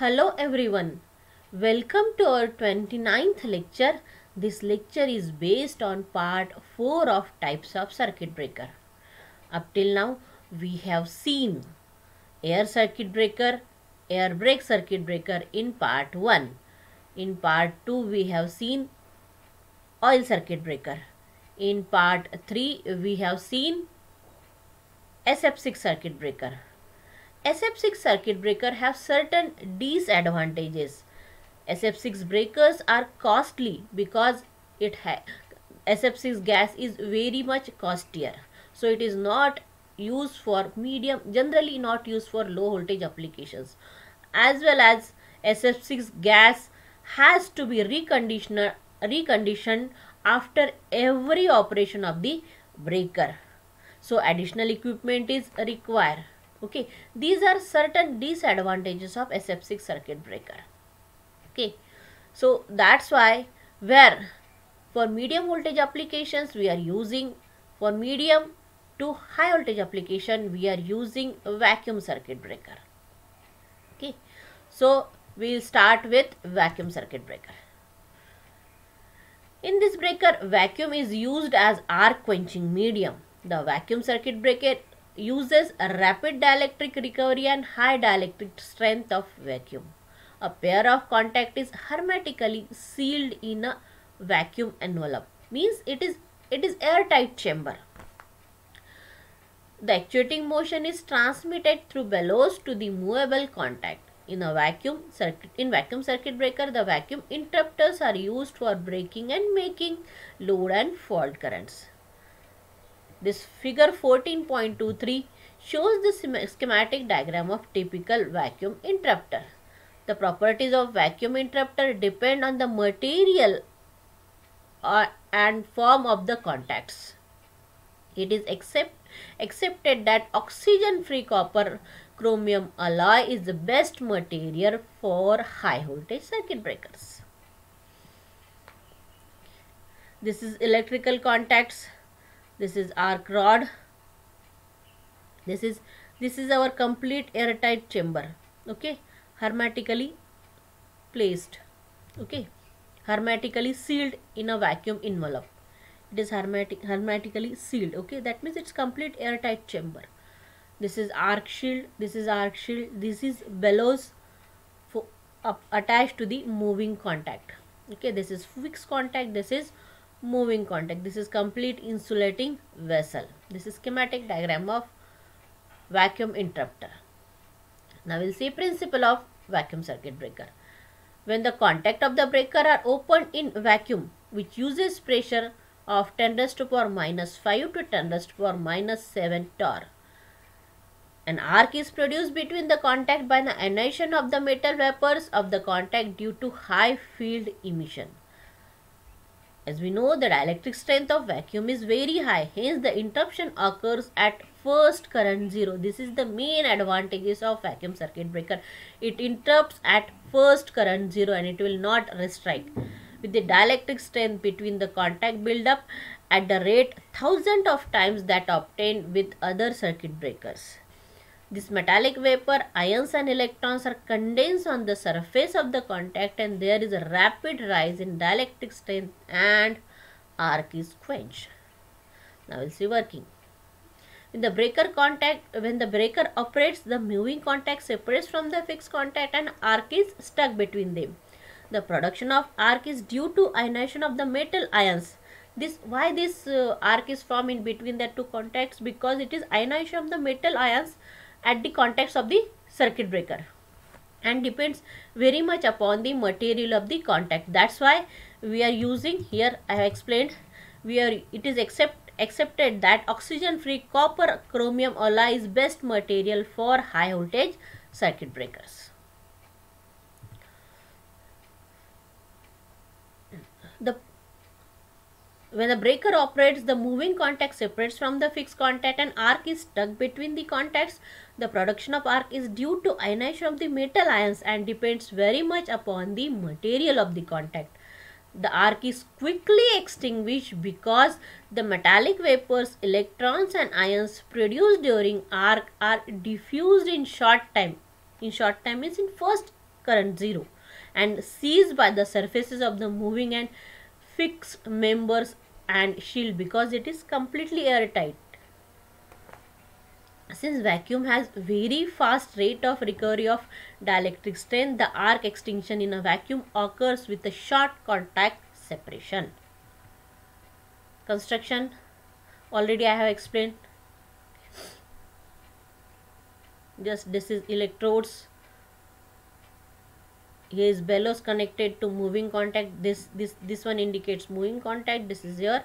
Hello everyone. Welcome to our 29th lecture. This lecture is based on part 4 of types of circuit breaker. Up till now we have seen air circuit breaker, air brake circuit breaker in part 1. In part 2 we have seen oil circuit breaker. In part 3 we have seen SF6 circuit breaker. SF6 circuit breaker have certain disadvantages. SF6 breakers are costly because SF6 gas is very much costlier. So it is not used for generally not used for low voltage applications. As well as SF6 gas has to be reconditioned after every operation of the breaker. So additional equipment is required. Okay, these are certain disadvantages of SF6 circuit breaker. Okay, so that's why for medium voltage applications we are using, for medium to high voltage application we are using a vacuum circuit breaker. Okay, so we'll start with vacuum circuit breaker. In this breaker, vacuum is used as arc quenching medium. The vacuum circuit breaker uses a rapid dielectric recovery and high dielectric strength of vacuum. A pair of contact is hermetically sealed in a vacuum envelope. Means it is airtight chamber. The actuating motion is transmitted through bellows to the movable contact. In vacuum circuit breaker, the vacuum interrupters are used for breaking and making load and fault currents. This figure 14.23 shows the schematic diagram of typical vacuum interrupter. The properties of vacuum interrupter depend on the material and form of the contacts. It is accepted that oxygen-free copper chromium alloy is the best material for high voltage circuit breakers. This is electrical contacts. This is arc rod. This is our complete airtight chamber. Okay, hermetically placed. Okay, hermetically sealed in a vacuum envelope. It is hermetically sealed. Okay, that means it's complete airtight chamber. This is arc shield. This is arc shield. This is bellows attached to the moving contact. Okay, this is fixed contact. This is moving contact. This is complete insulating vessel. This is schematic diagram of vacuum interrupter. Now we'll see principle of vacuum circuit breaker. When the contact of the breaker are opened in vacuum, which uses pressure of 10 raised to power minus 5 to 10 raised to power minus 7 torr, an arc is produced between the contact by the ionization of the metal vapors of the contact due to high field emission. As we know, the dielectric strength of vacuum is very high, hence the interruption occurs at first current zero. This is the main advantages of vacuum circuit breaker. It interrupts at first current zero and it will not restrike. With the dielectric strength between the contact build up at the rate thousands of times that obtained with other circuit breakers. This metallic vapor, ions and electrons are condensed on the surface of the contact and there is a rapid rise in dielectric strength and arc is quenched. Now we'll see working. When the breaker operates, the moving contact separates from the fixed contact and arc is stuck between them. The production of arc is due to ionization of the metal ions. Why this arc is formed in between the two contacts? Because it is ionization of the metal ions at the contacts of the circuit breaker and depends very much upon the material of the contact. That's why we are using here, I have explained, it is accepted that oxygen free copper chromium alloy is best material for high voltage circuit breakers. When the breaker operates, the moving contact separates from the fixed contact and arc is stuck between the contacts. The production of arc is due to ionization of the metal ions and depends very much upon the material of the contact. The arc is quickly extinguished because the metallic vapors, electrons and ions produced during arc are diffused in short time. In short time means in first current 0 and seized by the surfaces of the moving and fixed members and shield because it is completely airtight. Since vacuum has very fast rate of recovery of dielectric strength, the arc extinction in a vacuum occurs with a short contact separation. Construction already I have explained. Just this is electrodes. Here is bellows connected to moving contact. This one indicates moving contact. This is your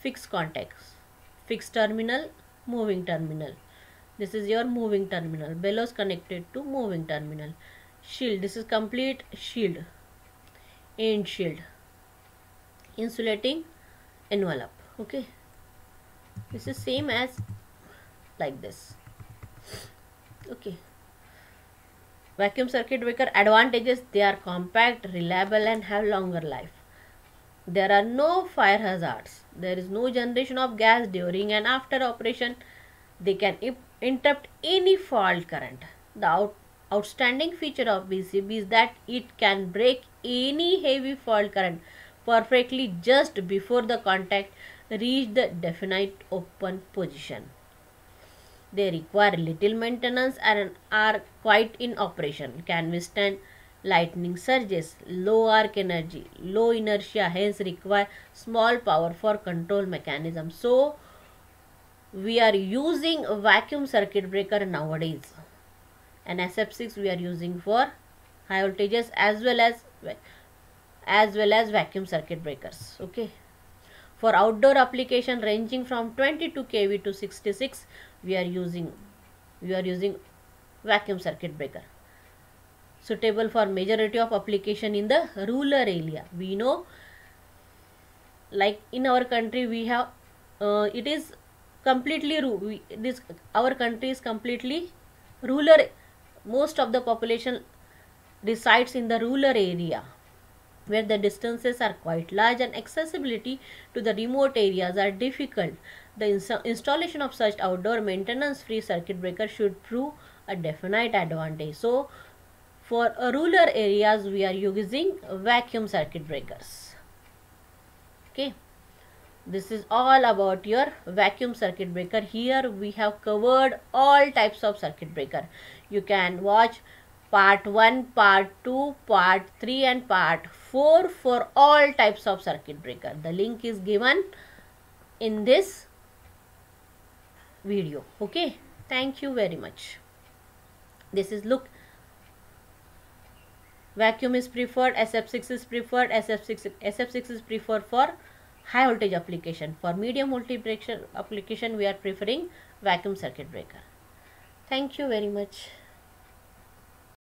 fixed contacts, fixed terminal, moving terminal. This is your moving terminal. Bellows connected to moving terminal. Shield. This is complete shield. End shield. Insulating envelope. Okay. This is same as like this. Okay. Vacuum circuit breaker advantages: they are compact, reliable and have longer life. There are no fire hazards. There is no generation of gas during and after operation. They can interrupt any fault current. The outstanding feature of VCB is that it can break any heavy fault current perfectly just before the contact reach the definite open position. They require little maintenance and are quite in operation, can withstand lightning surges, low arc energy, low inertia, hence require small power for control mechanism. So we are using a vacuum circuit breaker nowadays, and SF6 we are using for high voltages as well as vacuum circuit breakers. Okay. For outdoor application ranging from 22 kV to 66, we are using vacuum circuit breaker, suitable for majority of application in the rural area. We know, like in our country we have it is completely our country is completely rural. Most of the population resides in the rural area, where the distances are quite large and accessibility to the remote areas are difficult. The installation of such outdoor maintenance free circuit breaker should prove a definite advantage. So for rural areas we are using vacuum circuit breakers. Okay, this is all about your vacuum circuit breaker. Here we have covered all types of circuit breaker. You can watch part 1, part 2, part 3 and part 4 for all types of circuit breaker. The link is given in this video. Okay, thank you very much. This is, look, vacuum is preferred, SF6 is preferred, SF6 is preferred for high voltage application. For medium voltage application we are preferring vacuum circuit breaker. Thank you very much.